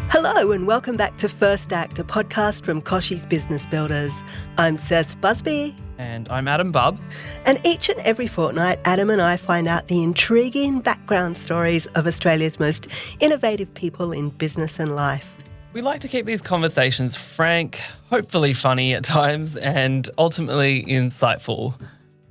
Hello and welcome back to First Act, a podcast from Koshy's Business Builders. I'm Cess Busby. And I'm Adam Bubb. And each and every fortnight, Adam and I find out the intriguing background stories of Australia's most innovative people in business and life. We like to keep these conversations frank, hopefully funny at times, and ultimately insightful.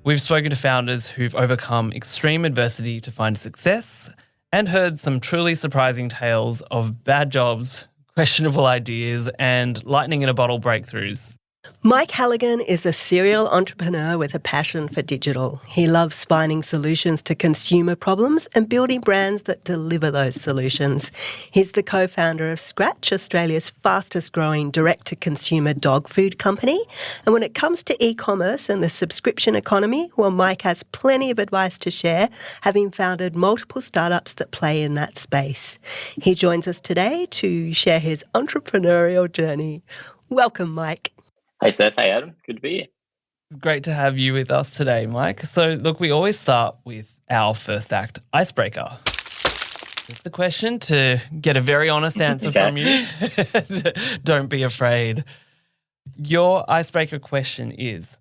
We've spoken to founders who've overcome extreme adversity to find success and heard some truly surprising tales of bad jobs, questionable ideas, and lightning in a bottle breakthroughs. Mike Halligan is a serial entrepreneur with a passion for digital. He loves finding solutions to consumer problems and building brands that deliver those solutions. He's the co-founder of Scratch, Australia's fastest growing direct-to-consumer dog food company. And when it comes to e-commerce and the subscription economy, well, Mike has plenty of advice to share, having founded multiple startups that play in that space. He joins us today to share his entrepreneurial journey. Welcome, Mike. Hey, Cess. Hey, Adam. Good to be here. It's great to have you with us today, Mike. So, look, we always start with our First Act icebreaker. It's the question to get a very honest answer from you. Don't be afraid. Your icebreaker question is,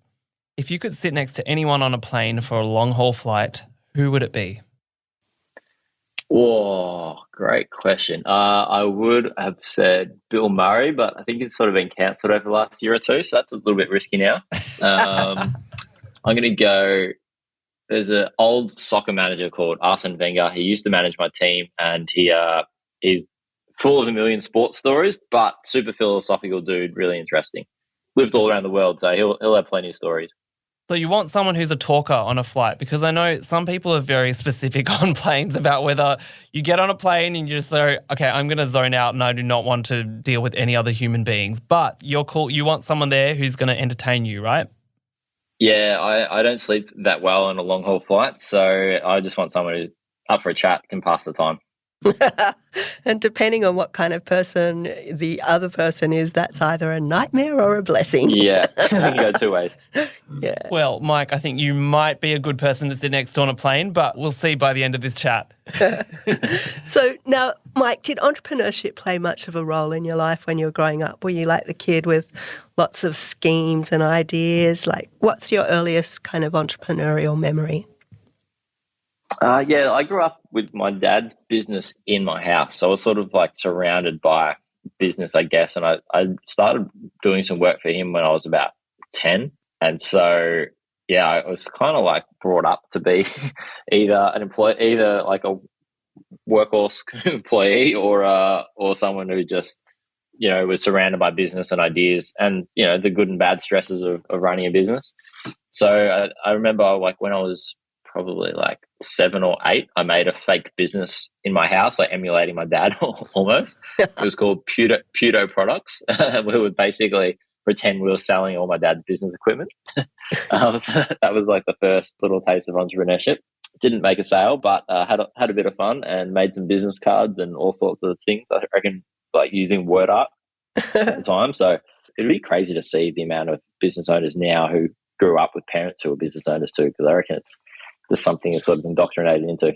if you could sit next to anyone on a plane for a long-haul flight, who would it be? Oh, great question. I would have said Bill Murray, but I think it's sort of been cancelled over the last year or two, so that's a little bit risky now. I'm going to go, there's an old soccer manager called Arsene Wenger. He used to manage my team, and he's full of a million sports stories, but super philosophical dude, really interesting. Lived all around the world, so he'll have plenty of stories. So you want someone who's a talker on a flight, because I know some people are very specific on planes about whether you get on a plane and you just say, okay, I'm going to zone out and I do not want to deal with any other human beings. But you're cool. You want someone there who's going to entertain you, right? Yeah, I don't sleep that well on a long haul flight, so I just want someone who's up for a chat, can pass the time. And depending on what kind of person the other person is, that's either a nightmare or a blessing. Yeah, it can go two ways. Yeah. Well, Mike, I think you might be a good person to sit next to on a plane, but we'll see by the end of this chat. So now, Mike, did entrepreneurship play much of a role in your life when you were growing up? Were you like the kid with lots of schemes and ideas? Like, what's your earliest kind of entrepreneurial memory? Yeah, I grew up with my dad's business in my house. So I was sort of like surrounded by business, I guess. And I started doing some work for him when I was about 10. And so, yeah, I was kind of like brought up to be either an employee, either like a workhorse employee or someone who just, you know, was surrounded by business and ideas and, you know, the good and bad stresses of running a business. So I remember like when I was probably like 7 or 8, I made a fake business in my house, like emulating my dad almost. It was called Puto Products. We would basically pretend we were selling all my dad's business equipment. So that was like the first little taste of entrepreneurship. Didn't make a sale, but had a bit of fun and made some business cards and all sorts of things. I reckon like using word art at the time. So it'd be crazy to see the amount of business owners now who grew up with parents who are business owners too, because I reckon it's just something that's sort of indoctrinated into.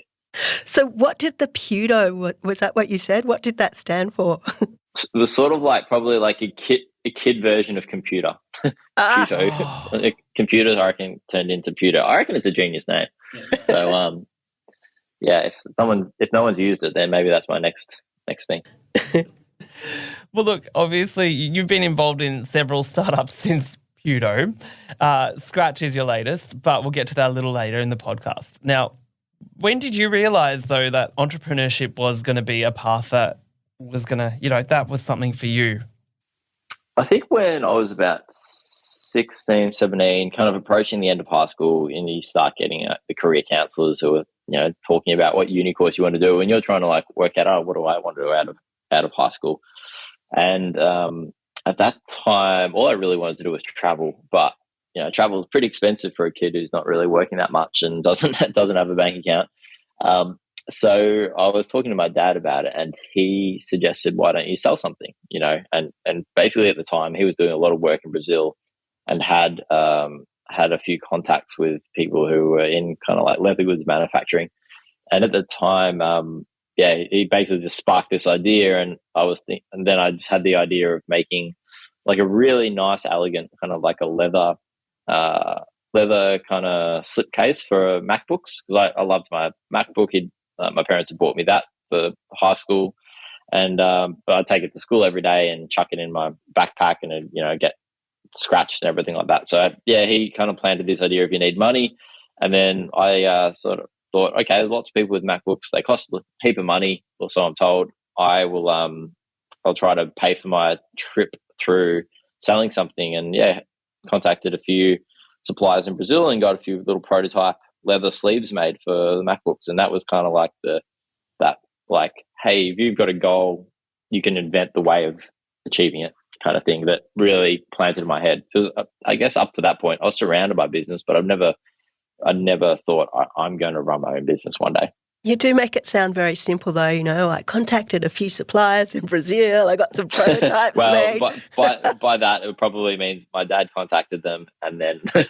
So what did the PUDO, was that what you said? What did that stand for? It was sort of like probably like a kid version of computer. Puto. Oh. Computers, I reckon, turned into Puto. I reckon it's a genius name. So, yeah, if no one's used it, then maybe that's my next thing. Well, look, obviously you've been involved in several startups since Puto. Scratch is your latest, but we'll get to that a little later in the podcast. Now, when did you realise, though, that entrepreneurship was going to be a path that was going to, you know, that was something for you? I think when I was about 16, 17, kind of approaching the end of high school, and you start getting the career counsellors who are, you know, talking about what uni course you want to do, and you're trying to like work out, oh, what do I want to do out of high school? And at that time, all I really wanted to do was travel, but you know, travel is pretty expensive for a kid who's not really working that much and doesn't have a bank account. So I was talking to my dad about it, and he suggested, why don't you sell something, you know? And basically at the time he was doing a lot of work in Brazil and had a few contacts with people who were in kind of like leather goods manufacturing. And at the time, he basically just sparked this idea, and and then I just had the idea of making like a really nice, elegant kind of like a leather kind of slipcase for MacBooks, because I loved my MacBook. My parents had bought me that for high school, and but I'd take it to school every day and chuck it in my backpack, and it'd, get scratched and everything like that. So he kind of planted this idea if you need money, and then I sort of thought, okay, there's lots of people with MacBooks. They cost a heap of money, or so I'm told. I'll try to pay for my trip through selling something, and contacted a few suppliers in Brazil and got a few little prototype leather sleeves made for the MacBooks. And that was kind of like hey, if you've got a goal, you can invent the way of achieving it, kind of thing, that really planted in my head. Because I guess up to that point, I was surrounded by business, but I never thought I'm going to run my own business one day. You do make it sound very simple, though. I contacted a few suppliers in Brazil. I got some prototypes made. By that, it probably means my dad contacted them, and then I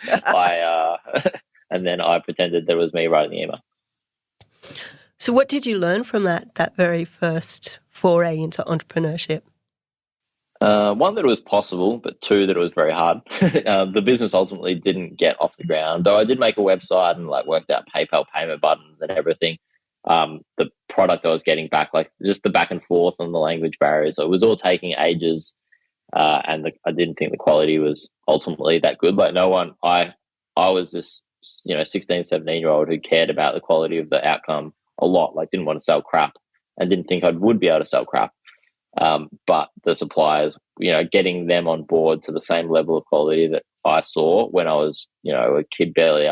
pretended that it was me writing the email. So, what did you learn from that very first foray into entrepreneurship? One, that it was possible, but two, that it was very hard. The business ultimately didn't get off the ground, though I did make a website and worked out PayPal payment buttons and everything. The product I was getting back, just the back and forth and the language barriers, so it was all taking ages, and I didn't think the quality was ultimately that good. I was this 16, 17-year-old who cared about the quality of the outcome a lot, didn't want to sell crap, and didn't think I would be able to sell crap. But the suppliers, getting them on board to the same level of quality that I saw when I was, a kid, barely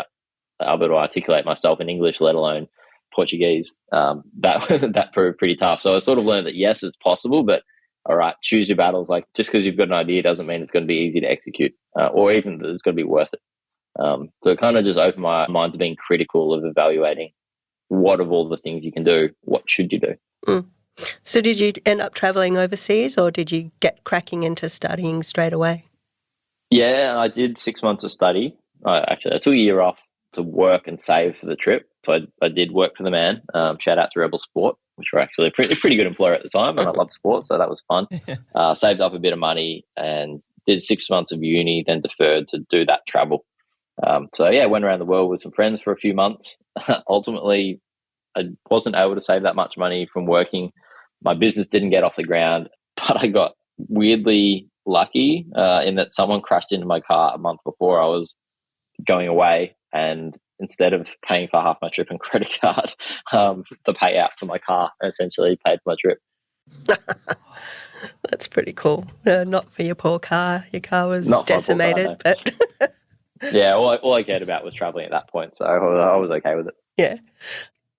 able to articulate myself in English, let alone Portuguese, that proved pretty tough. So I sort of learned that, yes, it's possible, but all right, choose your battles. Just because you've got an idea doesn't mean it's going to be easy to execute, or even that it's going to be worth it. So it kind of just opened my mind to being critical of evaluating what of all the things you can do, what should you do. Mm. So did you end up traveling overseas, or did you get cracking into studying straight away? Yeah, I did 6 months of study. I took a year off to work and save for the trip. So I did work for the man. Shout out to Rebel Sport, which were actually a pretty good employer at the time, and I loved sport, so that was fun. Saved up a bit of money and did 6 months of uni, then deferred to do that travel. Went around the world with some friends for a few months. Ultimately, I wasn't able to save that much money from working. My business didn't get off the ground, but I got weirdly lucky in that someone crashed into my car a month before I was going away, and instead of paying for half my trip on credit card, the payout for my car essentially paid for my trip. That's pretty cool. Not for your poor car. Your car was decimated, car, no. but yeah, all I cared about was traveling at that point, so I was okay with it. Yeah.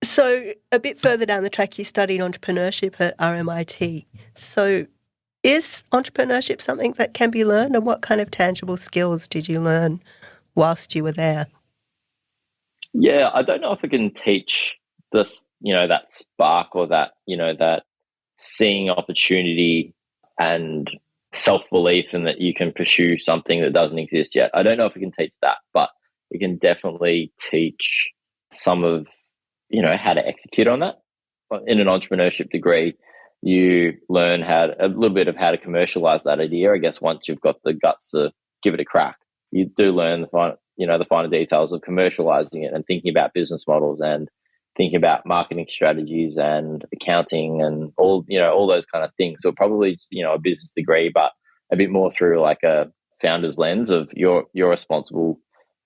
So a bit further down the track, you studied entrepreneurship at RMIT. So is entrepreneurship something that can be learned, and what kind of tangible skills did you learn whilst you were there? Yeah, I don't know if I can teach this, that spark, or that, that seeing opportunity and self-belief, and that you can pursue something that doesn't exist yet. I don't know if we can teach that, but we can definitely teach some of, how to execute on that. In an entrepreneurship degree, you learn a little bit of how to commercialize that idea. I guess once you've got the guts to give it a crack, you do learn the finer details of commercializing it, and thinking about business models, and thinking about marketing strategies and accounting, and all those kind of things. So probably, a business degree, but a bit more through a founder's lens of you're responsible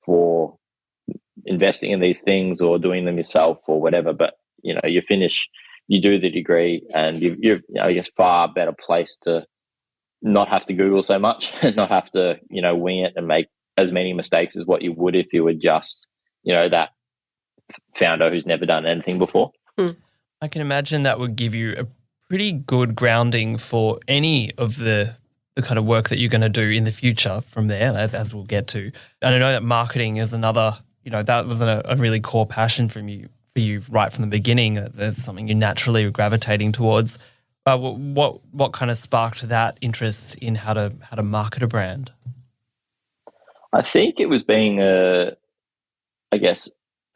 for investing in these things or doing them yourself or whatever. But, you finish, you do the degree, and you're I guess, far better placed to not have to Google so much and not have to, wing it and make as many mistakes as what you would if you were just, that founder who's never done anything before. I can imagine that would give you a pretty good grounding for any of the kind of work that you're going to do in the future from there, as we'll get to. And I know that marketing is another, that was a really core passion for you right from the beginning. There's something you're naturally gravitating towards. What kind of sparked that interest in how to market a brand? I think it was being a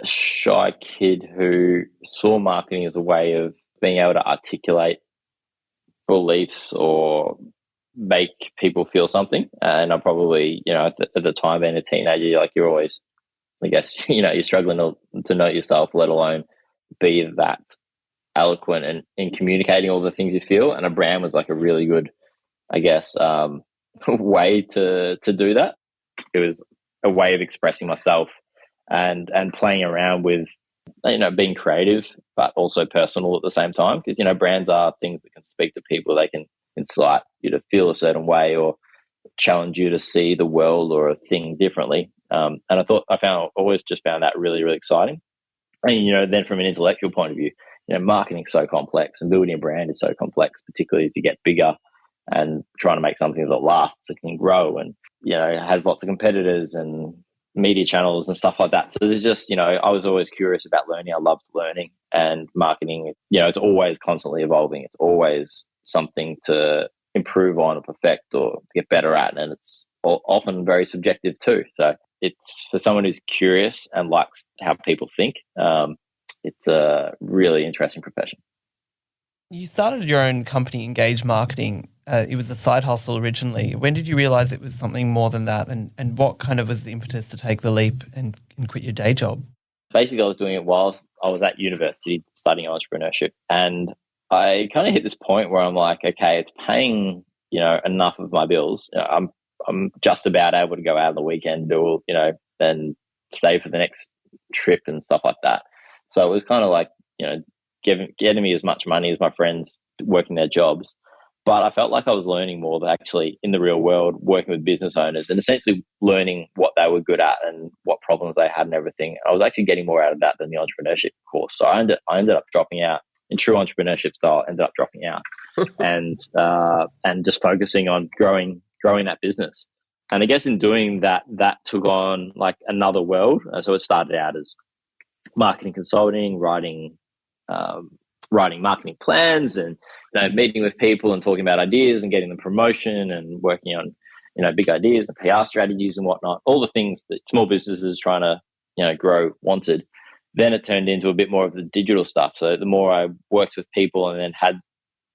shy kid who saw marketing as a way of being able to articulate beliefs or make people feel something. And I'm probably, at the time being a teenager, like you're always, I guess, you're struggling to know yourself, let alone be that eloquent and in communicating all the things you feel. And a brand was like a really good, I guess, way to do that. It was a way of expressing myself and playing around with, being creative, but also personal at the same time. Because, brands are things that can speak to people. They can incite you to feel a certain way or challenge you to see the world or a thing differently. And I always just found that really, really exciting. And, then from an intellectual point of view, marketing is so complex and building a brand is so complex, particularly as you get bigger and trying to make something that lasts and can grow and, has lots of competitors and media channels and stuff like that. So there's just, I was always curious about learning. I loved learning, and marketing, it's always constantly evolving. It's always something to improve on or perfect or to get better at. And it's often very subjective too. So it's for someone who's curious and likes how people think. It's a really interesting profession. You started your own company, Engage Marketing. It was a side hustle originally. When did you realize it was something more than that? And what kind of was the impetus to take the leap and quit your day job? Basically, I was doing it whilst I was at university studying entrepreneurship. And I kind of hit this point where I'm like, okay, it's paying, enough of my bills. I'm just about able to go out on the weekend, and save for the next trip and stuff like that. So it was kind of like, getting me as much money as my friends working their jobs. But I felt like I was learning more than actually in the real world, working with business owners and essentially learning what they were good at and what problems they had and everything. I was actually getting more out of that than the entrepreneurship course. So I ended up dropping out in true entrepreneurship style, dropping out and just focusing on growing that business. And I guess in doing that, that took on like another world. So it started out as marketing consulting, writing marketing plans and meeting with people and talking about ideas and getting them promotion and working on big ideas and PR strategies and whatnot, all the things that small businesses trying to grow wanted. Then it turned into a bit more of the digital stuff. So the more I worked with people and then had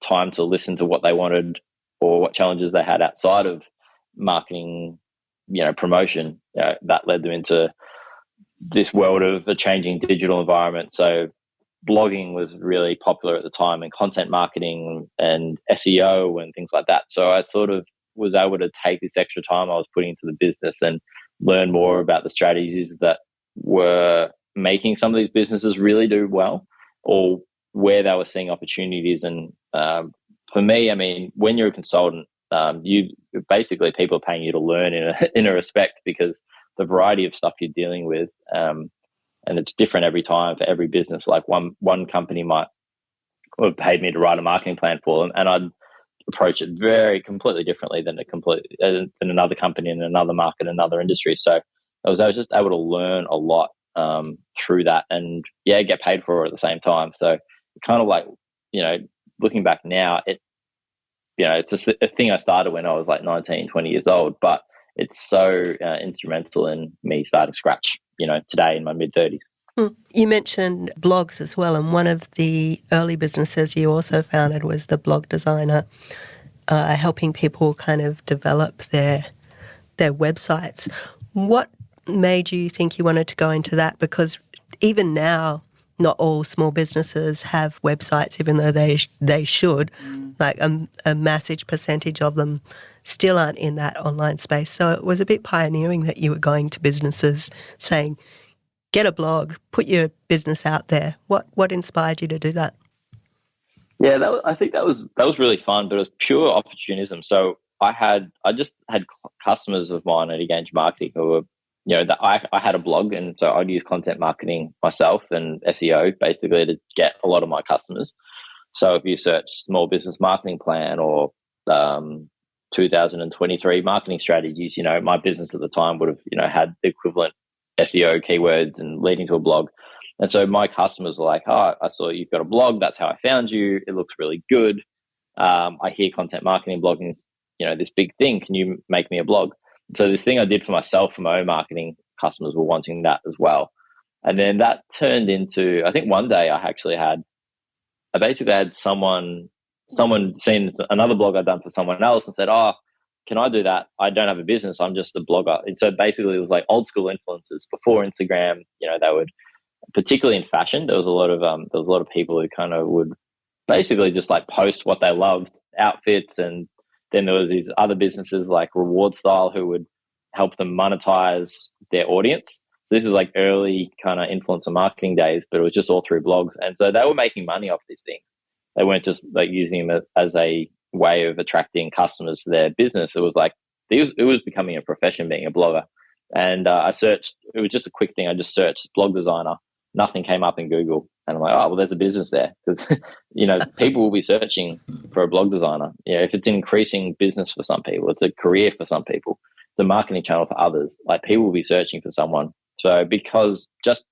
time to listen to what they wanted or what challenges they had outside of marketing promotion, that led them into this world of a changing digital environment. So blogging was really popular at the time, and content marketing and SEO and things like that. So I sort of was able to take this extra time I was putting into the business and learn more about the strategies that were making some of these businesses really do well, or where they were seeing opportunities. And for me, I mean, when you're a consultant, you basically, people are paying you to learn in a respect, because the variety of stuff you're dealing with, and it's different every time for every business. Like one company might have paid me to write a marketing plan for them, and I'd approach it very completely differently than another company in another market, another industry. So I was just able to learn a lot through that, and get paid for it at the same time. So kind of like, looking back now, it's a thing I started when I was like 19, 20 years old, but it's so instrumental in me starting scratch, today in my mid-30s. You mentioned blogs as well, and one of the early businesses you also founded was the Blog Designer, helping people kind of develop their websites. What made you think you wanted to go into that? Because even now, not all small businesses have websites, even though they should. Like a massive percentage of them still aren't in that online space. So it was a bit pioneering that you were going to businesses saying, get a blog, put your business out there. What inspired you to do that? Yeah, I think that was really fun, but it was pure opportunism. So I just had customers of mine at Engage Marketing who were, that I had a blog, and so I'd use content marketing myself and SEO basically to get a lot of my customers. So if you search small business marketing plan or 2023 marketing strategies, my business at the time would have, had the equivalent SEO keywords and leading to a blog. And so my customers are like, oh, I saw you've got a blog. That's how I found you. It looks really good. I hear content marketing blogging is, this big thing. Can you make me a blog? So this thing I did for myself, for my own marketing, customers were wanting that as well. And then that turned into, I think one day I actually had I basically had someone seen another blog I'd done for someone else and said, "Oh, can I do that? I don't have a business. I'm just a blogger." And so basically, it was like old school influencers before Instagram. They would, particularly in fashion, there was a lot of people who kind of would basically just like post what they loved, outfits, and then there was these other businesses like Reward Style who would help them monetize their audience. So this is like early kind of influencer marketing days, but it was just all through blogs. And so they were making money off these things. They weren't just like using them as a way of attracting customers to their business. It was like, it was becoming a profession being a blogger. And I searched, it was just a quick thing. I just searched blog designer. Nothing came up in Google. And I'm like, oh, well, there's a business there. Because, people will be searching for a blog designer. If it's an increasing business for some people, it's a career for some people, the marketing channel for others, like people will be searching for someone. So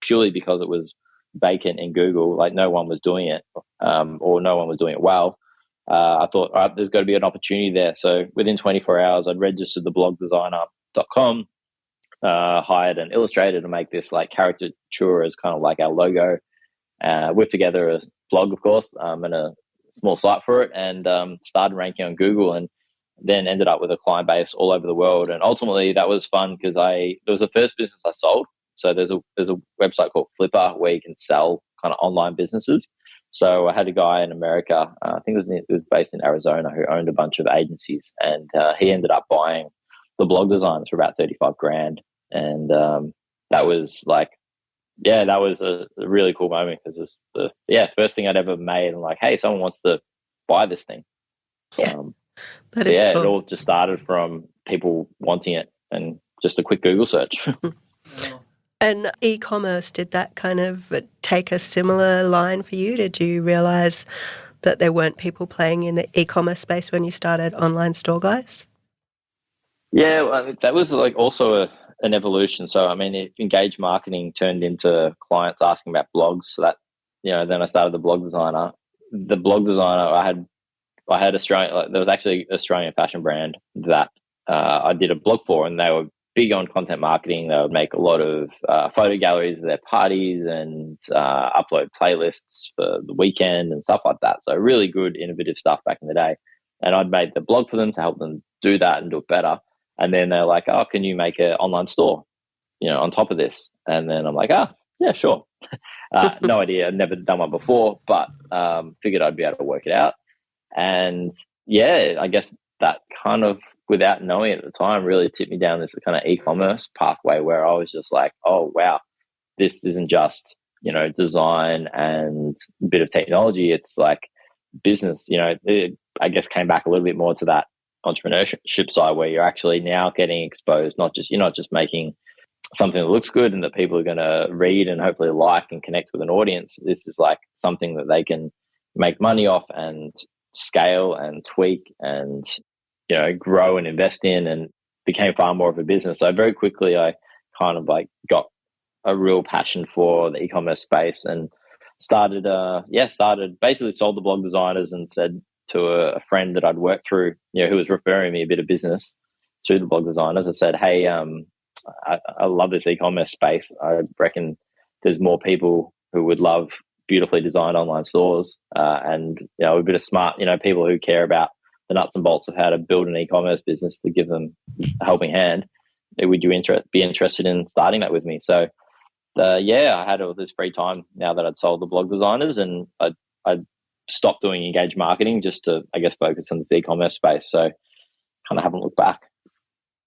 purely because it was vacant in Google, like no one was doing it, or no one was doing it well, I thought, all right, there's got to be an opportunity there. So within 24 hours, I'd registered the blogdesigner.com, hired an illustrator to make this like caricature as kind of like our logo, whipped together a blog, of course, and a small site for it, and started ranking on Google, and then ended up with a client base all over the world. And ultimately that was fun because it was the first business I sold. So there's a website called Flipper where you can sell kind of online businesses. So I had a guy in America, I think it was based in Arizona, who owned a bunch of agencies, and he ended up buying the blog designs for about $35,000. And that was like, that was a really cool moment because it was the first thing I'd ever made. And like, hey, someone wants to buy this thing. Yeah. That is cool. It all just started from people wanting it and just a quick Google search. And e-commerce, did that kind of take a similar line for you? Did you realize that there weren't people playing in the e-commerce space when you started Online Store Guys? Yeah, well, that was like also an evolution. So, I mean, engaged marketing turned into clients asking about blogs. So that, then I started the blog designer. The blog designer, I had Australian, there was actually an Australian fashion brand that I did a blog for, and they were big on content marketing. They would make a lot of photo galleries of their parties and upload playlists for the weekend and stuff like that. So really good, innovative stuff back in the day. And I'd made the blog for them to help them do that and do it better. And then they're like, oh, can you make an online store, on top of this? And then I'm like, yeah, sure. No idea. I'd never done one before, but figured I'd be able to work it out. And yeah, I guess that kind of, without knowing it at the time, really tipped me down this kind of e-commerce pathway where I was just like, oh, wow, this isn't just, design and a bit of technology. It's like business, it, I guess, came back a little bit more to that entrepreneurship side where you're actually now getting exposed, you're not just making something that looks good and that people are going to read and hopefully like and connect with an audience. This is like something that they can make money off and scale and tweak and grow and invest in, and became far more of a business. So very quickly I kind of like got a real passion for the e-commerce space and started basically sold the blog designers and said to a friend that I'd worked through, who was referring me a bit of business to the blog designers. I said, hey, I love this e-commerce space. I reckon there's more people who would love beautifully designed online stores, and a bit of smart, people who care about the nuts and bolts of how to build an e-commerce business to give them a helping hand. Would you be interested in starting that with me? So, I had all this free time now that I'd sold the blog designers, and I'd stopped doing engaged marketing just to, I guess, focus on this e-commerce space. So, kind of haven't looked back.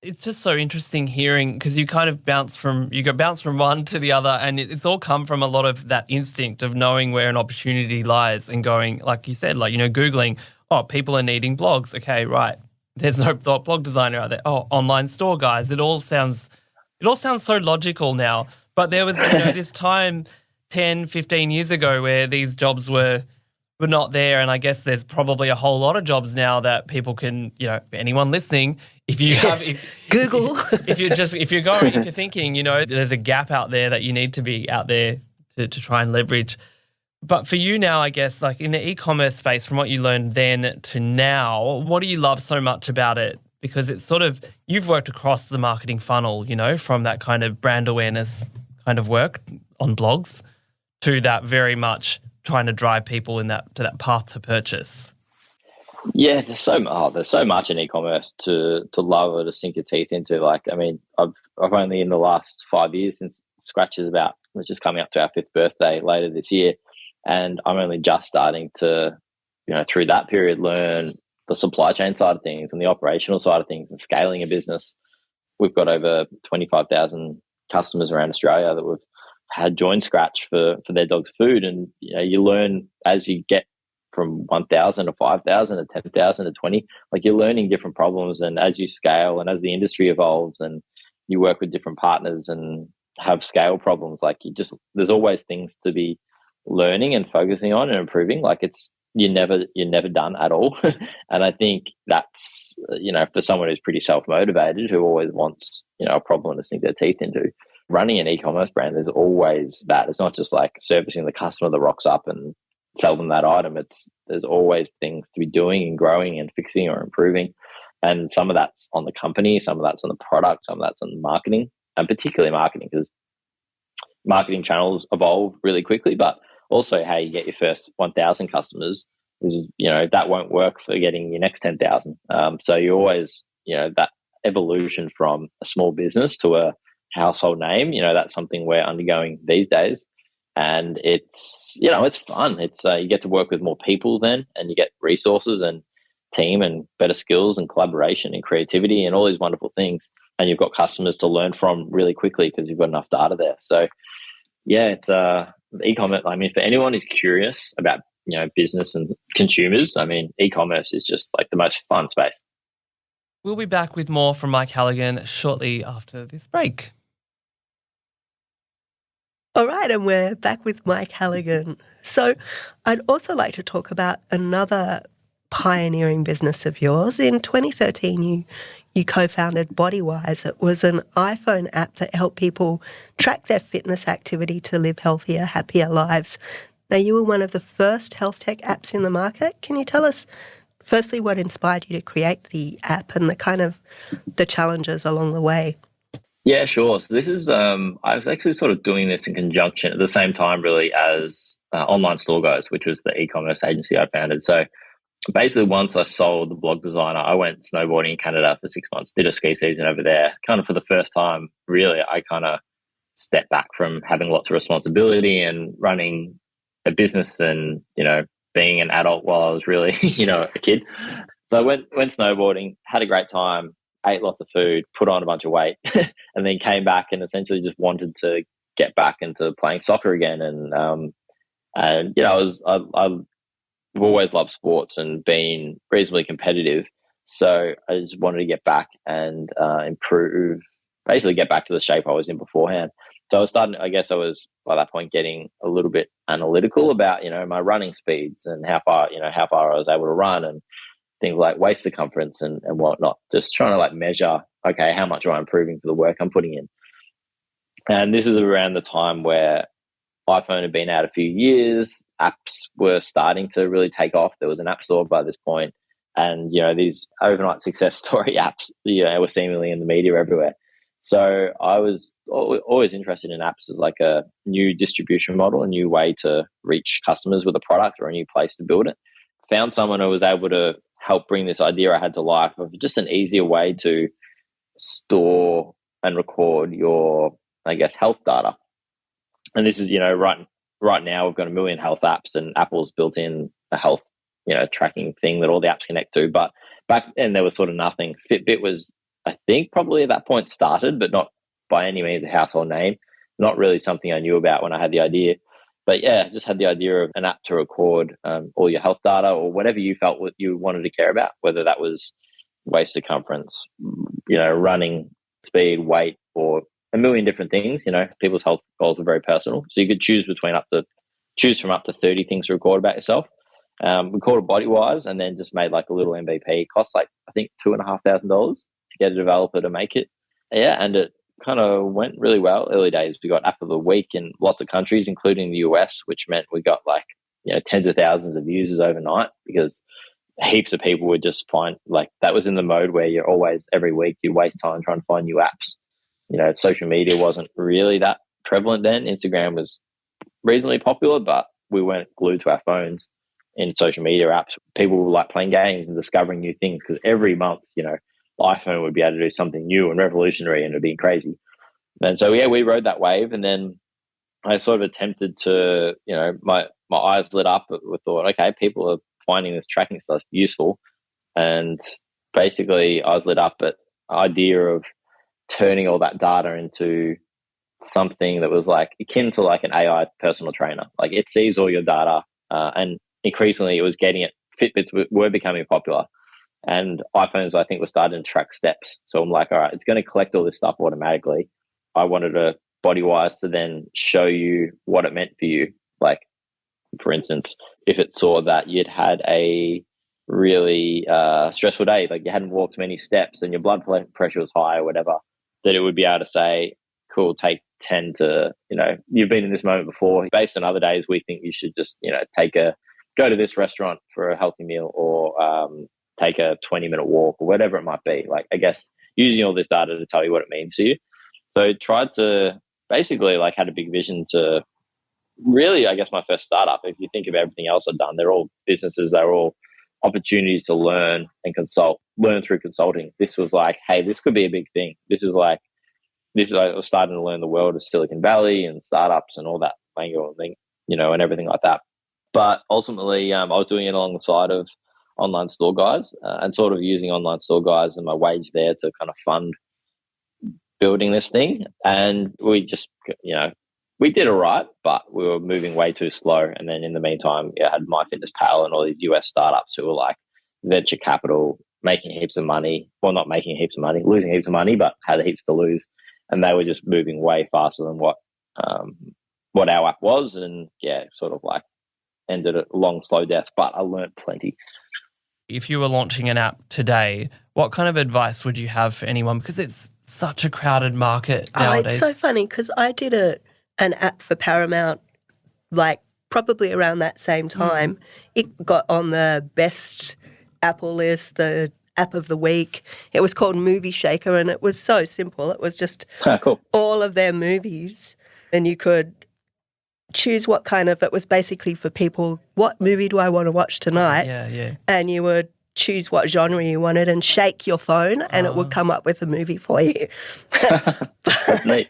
It's just so interesting hearing, because you kind of bounce from one to the other, and it's all come from a lot of that instinct of knowing where an opportunity lies and going, like you said, Googling, oh, people are needing blogs. Okay, right. There's no blog designer out there. Oh, online store guys. It all sounds so logical now. But there was, this time 10, 15 years ago where these jobs were not there. And I guess there's probably a whole lot of jobs now that people can, anyone listening, if you have Google, if you're thinking, there's a gap out there that you need to be out there to try and leverage. But for you now, I guess, like in the e-commerce space, from what you learned then to now, what do you love so much about it? Because it's sort of, you've worked across the marketing funnel, from that kind of brand awareness kind of work on blogs to that very much trying to drive people in that path to purchase? Yeah, there's so much in e-commerce to love or to sink your teeth into. Like, I mean, I've only in the last 5 years since Scratch is about, it's just coming up to our 5th birthday later this year, and I'm only just starting to, through that period, learn the supply chain side of things and the operational side of things and scaling a business. We've got over 25,000 customers around Australia that we've had join Scratch for their dog's food, and you learn as you get from 1,000 to 5,000 to 10,000 to 20, like you're learning different problems. And as you scale and as the industry evolves and you work with different partners and have scale problems, like there's always things to be learning and focusing on and improving. Like you're never done at all. And I think that's, for someone who's pretty self-motivated, who always wants, a problem to sink their teeth into, running an e-commerce brand, there's always that. It's not just like servicing the customer that rocks up and sell them that item. There's always things to be doing and growing and fixing or improving. And some of that's on the company, some of that's on the product, some of that's on marketing, and particularly marketing, because marketing channels evolve really quickly, but also how you get your first 1,000 customers is, that won't work for getting your next 10,000. So you always, that evolution from a small business to a household name, that's something we're undergoing these days. And it's fun. It's you get to work with more people then, and you get resources and team and better skills and collaboration and creativity and all these wonderful things. And you've got customers to learn from really quickly because you've got enough data there. So yeah, it's e-commerce. I mean, for anyone who's curious about, business and consumers, I mean, e-commerce is just like the most fun space. We'll be back with more from Mike Halligan shortly after this break. All right, and we're back with Mike Halligan. So I'd also like to talk about another pioneering business of yours. In 2013, you co-founded BodyWise. It was an iPhone app that helped people track their fitness activity to live healthier, happier lives. Now, you were one of the first health tech apps in the market. Can you tell us, firstly, what inspired you to create the app and the challenges along the way? Yeah, sure. So this is, I was actually sort of doing this in conjunction at the same time, really, as Online Store Guys, which was the e-commerce agency I founded. So basically, once I sold the blog designer, I went snowboarding in Canada for 6 months, did a ski season over there. Kind of for the first time, really, I kind of stepped back from having lots of responsibility and running a business and, being an adult while I was really, a kid. So I went snowboarding, had a great time, ate lots of food, put on a bunch of weight, and then came back and essentially just wanted to get back into playing soccer again. I've always loved sports and been reasonably competitive. So I just wanted to get back and improve, basically get back to the shape I was in beforehand. So I was by that point getting a little bit analytical about, my running speeds and how far I was able to run and things like waist circumference and whatnot, just trying to measure, okay, how much am I improving for the work I'm putting in? And this is around the time where iPhone had been out a few years, apps were starting to really take off. There was an app store by this point, and, these overnight success story apps, were seemingly in the media everywhere. So I was always interested in apps as like a new distribution model, a new way to reach customers with a product or a new place to build it. Found someone who was able to help bring this idea I had to life of just an easier way to store and record your, health data. And this is, right now we've got 1 million health apps, and Apple's built in a health, tracking thing that all the apps connect to. But back then there was sort of nothing. Fitbit was, I think, probably at that point started, but not by any means a household name. Not really something I knew about when I had the idea. But yeah, just had the idea of an app to record all your health data or whatever you felt you wanted to care about, whether that was waist circumference, running speed, weight, or a million different things. People's health goals are very personal. So you could choose from up to 30 things to record about yourself. We called it BodyWise and then just made a little MVP. It cost I think $2,500 to get a developer to make it. Yeah, and it kind of went really well. Early days, we got app of the week in lots of countries, including the US, which meant we got tens of thousands of users overnight because heaps of people would just find that was in the mode where you're always every week you waste time trying to find new apps. Social media wasn't really that prevalent then. Instagram was reasonably popular, but we weren't glued to our phones in social media apps, people were like playing games and discovering new things, because every month, the iPhone would be able to do something new and revolutionary, and it'd be crazy. And so, we rode that wave. And then I sort of attempted to, my eyes lit up with thought, okay, people are finding this tracking stuff useful. And basically I was lit up at the idea of turning all that data into something that was like akin to like an AI personal trainer. Like it sees all your data, and increasingly it was getting it. Fitbits were becoming popular, and iPhones, I think, were starting to track steps. So I'm like, all right, it's going to collect all this stuff automatically. I wanted a BodyWise to then show you what it meant for you. Like, for instance, if it saw that you'd had a really stressful day, like you hadn't walked many steps and your blood pressure was high or whatever, that it would be able to say, cool, take 10 to, you've been in this moment before. Based on other days, we think you should just, go to this restaurant for a healthy meal, or take a 20-minute walk, or whatever it might be. Like, I guess using all this data to tell you what it means to you. So I tried to basically had a big vision to really, I guess, my first startup. If you think of everything else I've done, they're all businesses, they're all opportunities to learn and learn through consulting. This was like, hey, this could be a big thing. I was starting to learn the world of Silicon Valley and startups and all that lingo thing, and everything like that. But ultimately, I was doing it alongside of Online Store Guys, and sort of using Online Store Guys and my wage there to kind of fund building this thing. And we just, we did all right, but we were moving way too slow. And then in the meantime, I had MyFitnessPal and all these US startups who were like venture capital, making heaps of money. Well, not making heaps of money, losing heaps of money, but had heaps to lose. And they were just moving way faster than what our app was. And sort of ended a long, slow death, but I learned plenty. If you were launching an app today, what kind of advice would you have for anyone? Because it's such a crowded market nowadays. It's so funny because I did an app for Paramount, probably around that same time. It got on the best Apple list, the app of the week. It was called Movie Shaker, and it was so simple. It was just cool. All of their movies, and you could choose what kind of, it was basically for people, what movie do I want to watch tonight? Yeah. And you would choose what genre you wanted and shake your phone and it would come up with a movie for you. That's neat.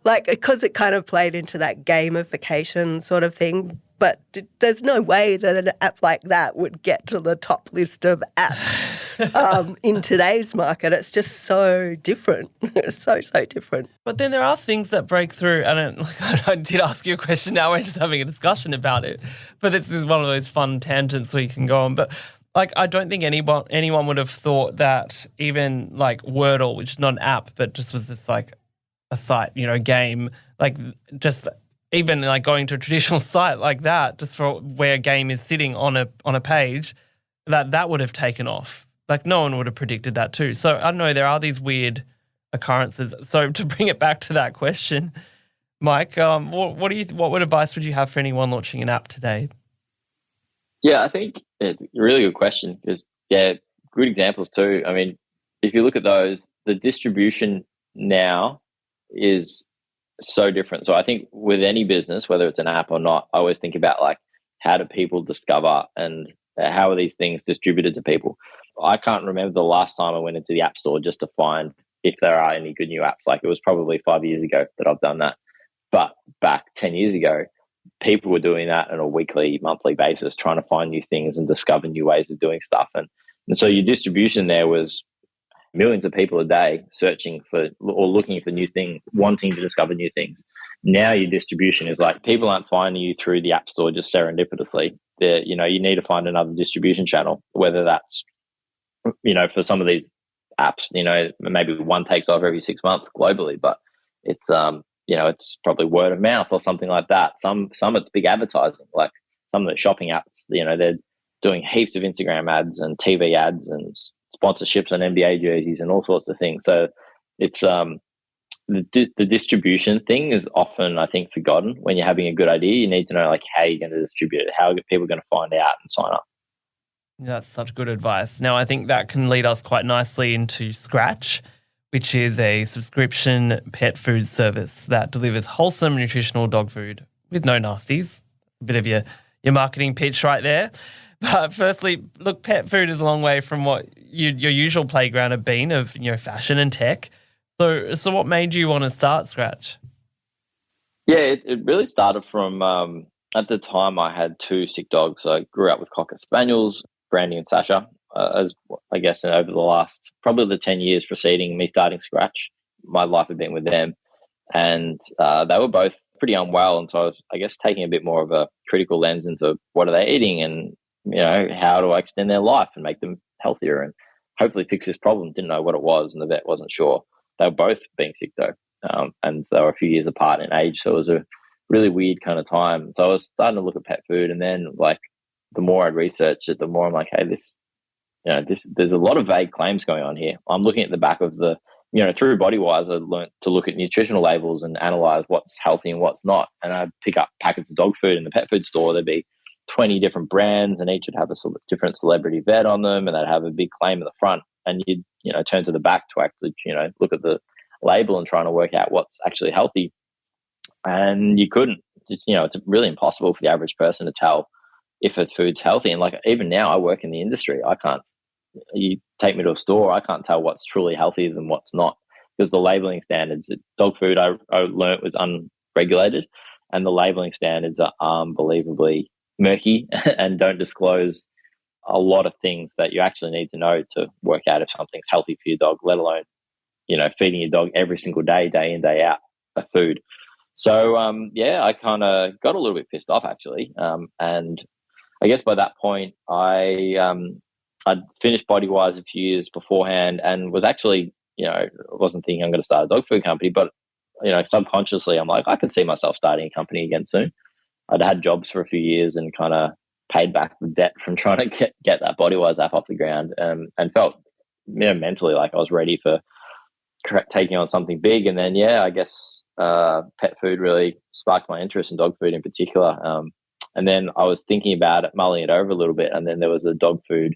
Because it kind of played into that gamification sort of thing. But there's no way that an app like that would get to the top list of apps in today's market. It's just so different. It's so different. But then there are things that break through. I did ask you a question now. We're just having a discussion about it. But this is one of those fun tangents we can go on. But I don't think anyone would have thought that even Wordle, which is not an app, but just was this a site, game, just even going to a traditional site like that, just for where a game is sitting on a page, that would have taken off. No one would have predicted that too. So I don't know, there are these weird occurrences. So to bring it back to that question, Mike, what advice would you have for anyone launching an app today? Yeah, I think it's a really good question because, good examples too. I mean, if you look at those, the distribution now is so different. So I think with any business, whether it's an app or not, I always think about how do people discover and how are these things distributed to people? I can't remember the last time I went into the App Store just to find if there are any good new apps. It was probably 5 years ago that I've done that. But back 10 years ago, people were doing that on a weekly, monthly basis, trying to find new things and discover new ways of doing stuff. And so your distribution there was millions of people a day searching for or looking for new things, wanting to discover new things. Now your distribution is people aren't finding you through the App Store just serendipitously. You need to find another distribution channel, whether that's, for some of these apps, maybe one takes off every 6 months globally, but it's, it's probably word of mouth or something like that. Some it's big advertising, like some of the shopping apps, they're doing heaps of Instagram ads and TV ads and sponsorships on NBA jerseys and all sorts of things. So it's the distribution thing is often, I think, forgotten. When you're having a good idea, you need to know how you're going to distribute it, how are people going to find out and sign up. That's such good advice. Now, I think that can lead us quite nicely into Scratch, which is a subscription pet food service that delivers wholesome, nutritional dog food with no nasties. A bit of your your marketing pitch right there. But firstly, look, pet food is a long way from what your usual playground have been of, fashion and tech. So what made you want to start Scratch? Yeah, it really started from at the time I had two sick dogs. I grew up with Cocker Spaniels, Brandy and Sasha, as I guess over the last, probably the 10 years preceding me starting Scratch, my life had been with them. And they were both pretty unwell. And so I was, I guess, taking a bit more of a critical lens into what are they eating and, how do I extend their life and make them healthier and hopefully fix this problem. Didn't know what it was and the vet wasn't sure. They were both being sick though. And they were a few years apart in age. So it was a really weird kind of time. So I was starting to look at pet food, and then the more I'd research it, the more I'm like, hey, there's a lot of vague claims going on here. I'm looking at the back of through BodyWise, I learned to look at nutritional labels and analyze what's healthy and what's not. And I'd pick up packets of dog food in the pet food store. There'd be 20 different brands, and each would have a different celebrity vet on them, and they'd have a big claim at the front. And you'd, turn to the back to actually, look at the label and trying to work out what's actually healthy. And you couldn't. It's really impossible for the average person to tell if a food's healthy. And even now, I work in the industry. I can't. You take me to a store, I can't tell what's truly healthy than what's not, because the labeling standards, dog food I learned was unregulated, and the labeling standards are unbelievably murky and don't disclose a lot of things that you actually need to know to work out if something's healthy for your dog, let alone, feeding your dog every single day, day in, day out, a food. So, I kind of got a little bit pissed off actually. And I guess by that point, I'd finished BodyWise a few years beforehand and was actually, I wasn't thinking I'm going to start a dog food company, but, subconsciously I'm like, I can see myself starting a company again soon. I'd had jobs for a few years and kind of paid back the debt from trying to get that BodyWise app off the ground, and felt, mentally like I was ready for taking on something big. And then, I guess pet food really sparked my interest in dog food in particular. And then I was thinking about it, mulling it over a little bit. And then there was a dog food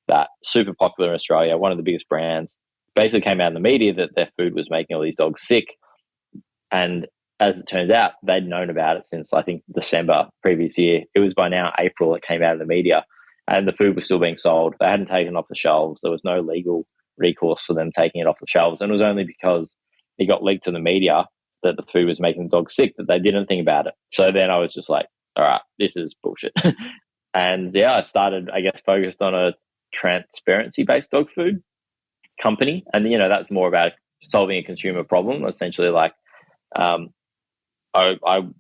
that super popular in Australia, one of the biggest brands, basically came out in the media that their food was making all these dogs sick. And as it turns out, they'd known about it since, I think, December previous year. It was by now April it came out in the media, and the food was still being sold. They hadn't taken it off the shelves. There was no legal recourse for them taking it off the shelves. And it was only because it got leaked to the media that the food was making the dogs sick that they didn't think about it. So then I was just like, all right, this is bullshit. And I started, I guess, focused on a transparency-based dog food company. And, that's more about solving a consumer problem, essentially. I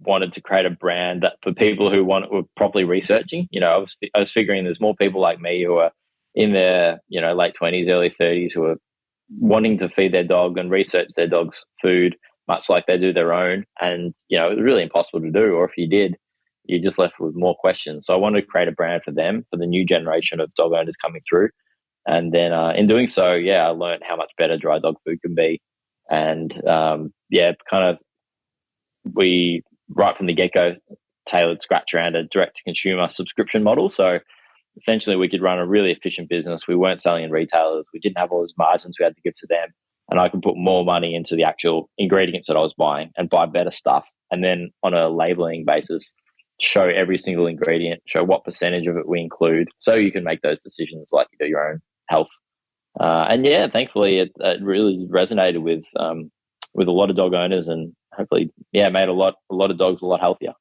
wanted to create a brand that for people who were properly researching. I was figuring there's more people like me who are in their late 20s, early 30s who are wanting to feed their dog and research their dog's food much like they do their own. And it was really impossible to do, or if you did, you're just left with more questions. So I wanted to create a brand for them, for the new generation of dog owners coming through. And then in doing so, I learned how much better dry dog food can be. And we, right from the get-go, tailored Scratch around a direct-to-consumer subscription model. So essentially we could run a really efficient business. We weren't selling in retailers. We didn't have all those margins we had to give to them. And I could put more money into the actual ingredients that I was buying and buy better stuff. And then on a labeling basis, show every single ingredient, show what percentage of it we include, so you can make those decisions like you do your own health. Thankfully it really resonated with a lot of dog owners, and hopefully, made a lot of dogs a lot healthier.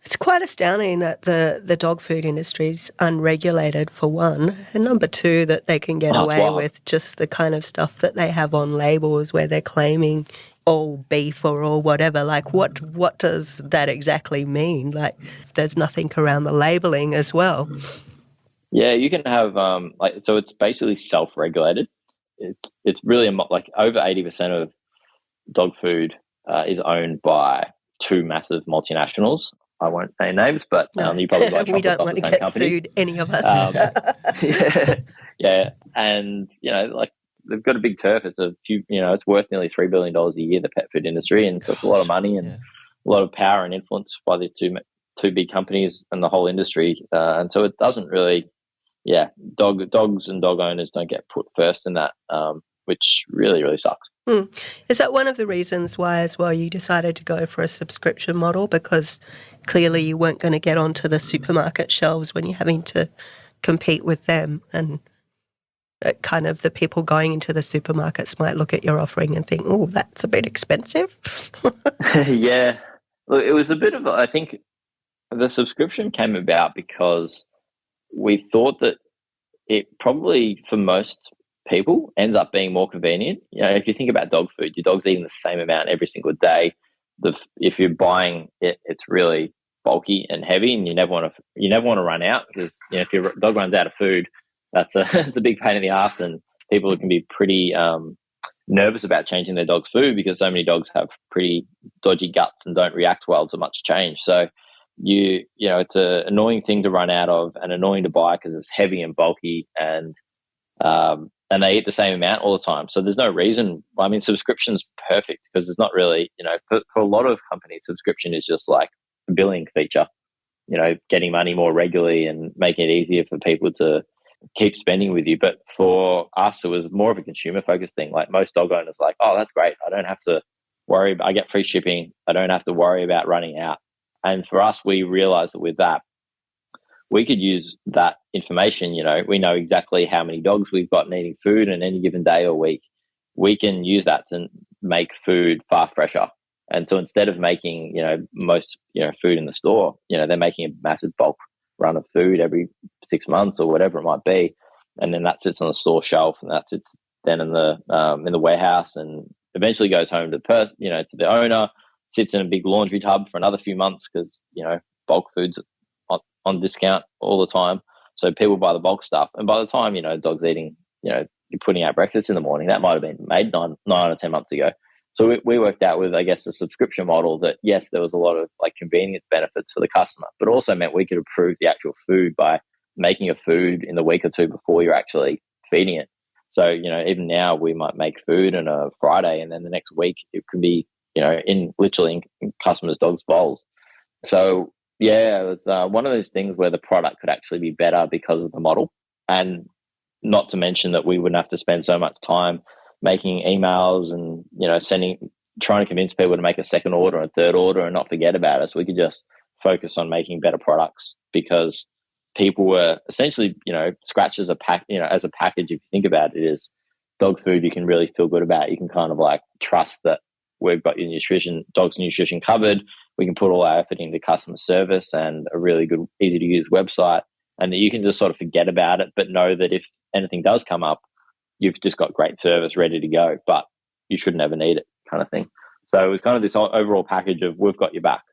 It's quite astounding that the dog food industry is unregulated, for one, and number two, that they can get away with just the kind of stuff that they have on labels where they're claiming all beef or all whatever. Like, what does that exactly mean? Like, there's nothing around the labeling as well. Yeah, you can have so it's basically self-regulated. It's really over 80% of dog food is owned by two massive multinationals. I won't say names, but you probably buy we don't want to get companies. sued, any of us. And they've got a big turf. It's it's worth nearly $3 billion a year, the pet food industry, and it's a lot of money and a lot of power and influence by the two big companies and the whole industry. And so it doesn't really, dogs and dog owners don't get put first in that. which really, really sucks. Is that one of the reasons why as well you decided to go for a subscription model? Because clearly you weren't going to get onto the supermarket shelves when you're having to compete with them, and kind of the people going into the supermarkets might look at your offering and think, oh, that's a bit expensive. Yeah. Look, it was a bit of, I think the subscription came about because we thought that it probably, for most people, ends up being more convenient. You know, if you think about dog food, your dog's eating the same amount every single day. If you're buying it, it's really bulky and heavy, and you never want to run out, because if your dog runs out of food, it's a big pain in the ass, and people can be pretty nervous about changing their dog's food because so many dogs have pretty dodgy guts and don't react well to much change. So it's an annoying thing to run out of and annoying to buy because it's heavy and bulky, and they eat the same amount all the time. So there's no reason. I mean, subscription's perfect because there's not really, for a lot of companies, subscription is just like a billing feature, getting money more regularly and making it easier for people to keep spending with you. But for us, it was more of a consumer focused thing. Like most dog owners, like, oh, that's great. I don't have to worry. I get free shipping. I don't have to worry about running out. And for us, we realized that with that, we could use that information. We know exactly how many dogs we've got needing food in any given day or week. We can use that to make food far fresher. And so instead of making, most, food in the store, they're making a massive bulk run of food every 6 months or whatever it might be. And then that sits on the store shelf, and that sits then in the warehouse, and eventually goes home to to the owner, sits in a big laundry tub for another few months because, bulk food's on discount all the time. So people buy the bulk stuff. And by the time, dog's eating, you're putting out breakfast in the morning, that might have been made 9 or 10 months ago. So we worked out with, I guess, a subscription model that, yes, there was a lot of like convenience benefits for the customer, but also meant we could improve the actual food by making a food in the week or two before you're actually feeding it. So, even now we might make food on a Friday, and then the next week it could be, in customers' dogs' bowls. So, yeah, it was one of those things where the product could actually be better because of the model. And not to mention that we wouldn't have to spend so much time making emails and, trying to convince people to make a second order and a third order and not forget about us. We could just focus on making better products because people were essentially, scratches a pack, as a package. If you think about it, is dog food you can really feel good about. You can kind of like trust that we've got your dog's nutrition covered. We can put all our effort into customer service and a really good, easy to use website, and that you can just sort of forget about it, but know that if anything does come up, you've just got great service ready to go, but you shouldn't ever need it kind of thing. So it was kind of this overall package of we've got your back.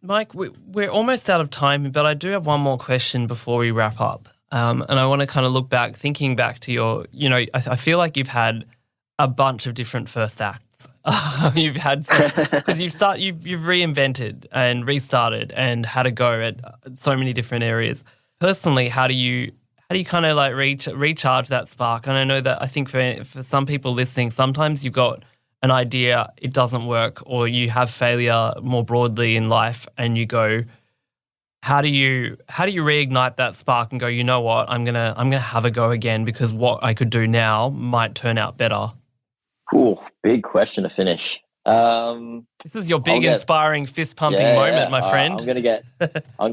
Mike, we're almost out of time, but I do have one more question before we wrap up. And I want to kind of look back, thinking back to your, I feel like you've had a bunch of different first acts. You've had because you've reinvented and restarted and had a go at so many different areas. Personally, how do you kind of like recharge that spark? And I know that I think for some people listening, sometimes you've got an idea, it doesn't work, or you have failure more broadly in life, and you go, how do you reignite that spark and go, you know what, I'm gonna have a go again because what I could do now might turn out better? Cool, big question to finish. This is your big inspiring fist pumping moment, my friend. I'm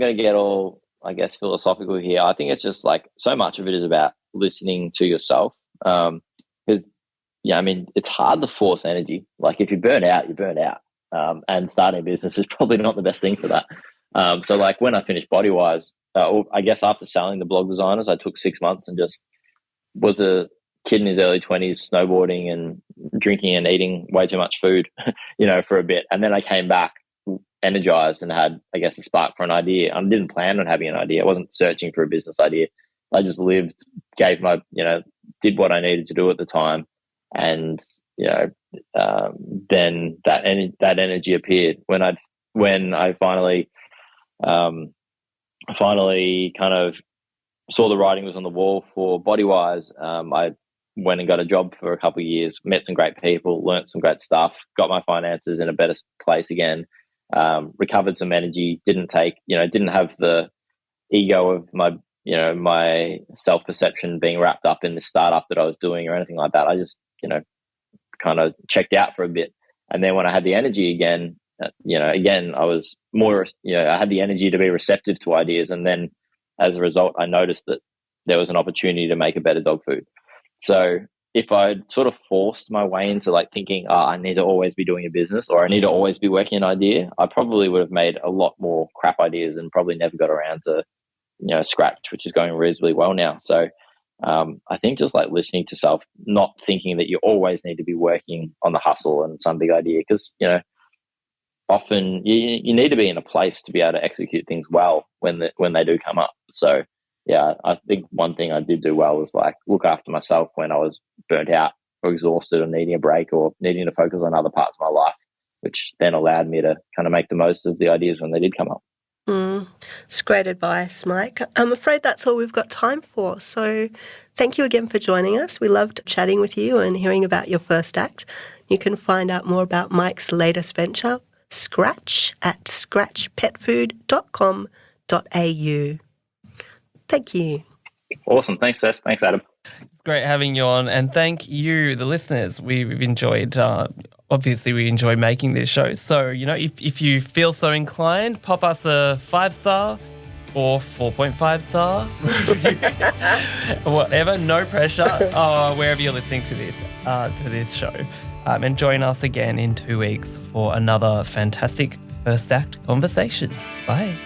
gonna get all, I guess, philosophical here. I think it's just like so much of it is about listening to yourself. Because it's hard to force energy. Like if you burn out, you burn out. And starting a business is probably not the best thing for that. So like when I finished BodyWise, I guess after selling the blog designers, I took 6 months and just was a kid in his early 20s, snowboarding and drinking and eating way too much food, for a bit. And then I came back energized and had, I guess, a spark for an idea. I didn't plan on having an idea. I wasn't searching for a business idea. I just lived, did what I needed to do at the time. And, then that energy appeared when I finally kind of saw the writing was on the wall for BodyWise. I went and got a job for a couple of years, met some great people, learnt some great stuff, got my finances in a better place again, recovered some energy, didn't have the ego of my self-perception being wrapped up in the startup that I was doing or anything like that. I just, kind of checked out for a bit. And then when I had the energy again, again, I was more, I had the energy to be receptive to ideas. And then as a result, I noticed that there was an opportunity to make a better dog food. So if I'd sort of forced my way into like thinking, I need to always be doing a business or I need to always be working an idea, I probably would have made a lot more crap ideas and probably never got around to, Scratch, which is going reasonably well now. So I think just like listening to self, not thinking that you always need to be working on the hustle and some big idea, because, often you need to be in a place to be able to execute things well when they do come up. So yeah, I think one thing I did do well was like look after myself when I was burnt out or exhausted or needing a break or needing to focus on other parts of my life, which then allowed me to kind of make the most of the ideas when they did come up. It's great advice, Mike. I'm afraid that's all we've got time for. So thank you again for joining us. We loved chatting with you and hearing about your first act. You can find out more about Mike's latest venture, Scratch, at scratchpetfood.com.au. Thank you. Awesome. Thanks, Seth. Thanks, Adam. It's great having you on. And thank you, the listeners. We've enjoyed, obviously we enjoy making this show. So, if you feel so inclined, pop us a 5-star or 4.5-star review. Whatever, no pressure, wherever you're listening to this show. And join us again in 2 weeks for another fantastic First Act conversation. Bye.